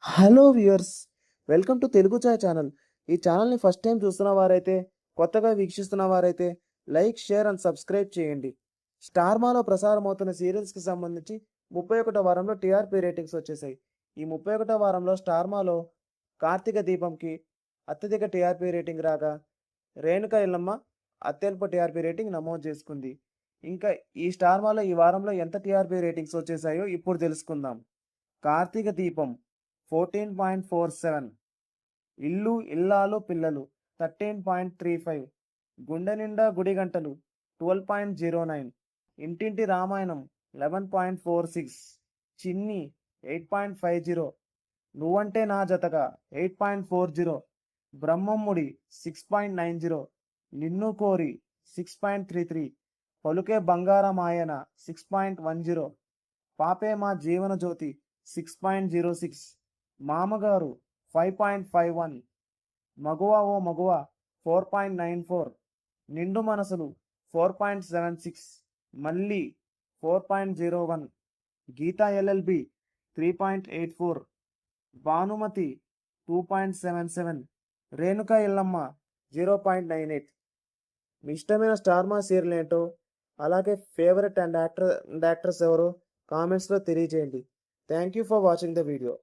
Hello viewers, welcome to Telugu chai channel. ఈ ఛానల్ని first time చూస్తున్న వారైతే, కొత్తగా వీక్షిస్తున్న వారైతే లైక్, షేర్ అండ్ సబ్స్క్రైబ్ చేయండి. స్టార్మాలో ప్రసారం అవుతున్న సీరియల్స్కి సంబంధించి 31వ వారంలో టీఆర్పీ రేటింగ్స్ వచ్చేసాయి. ఈ 31వ వారంలో స్టార్మాలో కార్తీక దీపంకి అత్యధిక టీఆర్పీ రేటింగ్ రాగా, రేణుక ఎల్లమ్మ అత్యల్ప టీఆర్పీ రేటింగ్ నమోదు చేసుకుంది. ఇంకా ఈ స్టార్మాలో ఈ వారంలో ఎంత టీఆర్పీ రేటింగ్స్ వచ్చేసాయో ఇప్పుడు తెలుసుకుందాం. కార్తీక దీపం 14.47, ఇల్లు ఇల్లాలు పిల్లలు 13.35, గుండె నిండా గుడి గంటలు 12.09, ఇంటింటి రామాయణం 11.46, చిన్ని 8.50, నువ్వంటే నా జతగా 8.40, బ్రహ్మముడి 6.90, నిన్ను కోరి 6.33, పలుకే బంగారమాయన 6.10, పాపే మా జీవన జ్యోతి 6.06, మామగారు 5.51, మగువ ఓ మగువ 4.94, నిండు మనసులు 4.76, మళ్ళీ 4.01, గీతా ఎల్ఎల్బి 3.84, భానుమతి 2.77, రేణుకా ఎల్లమ్మ 0.98. మీ ఇష్టమైన స్టార్మా సీరియల్ ఏంటో, అలాగే ఫేవరెట్ అండ్ యాక్ట్రెస్ ఎవరో కామెంట్స్లో తెలియజేయండి. Thank you for watching the video.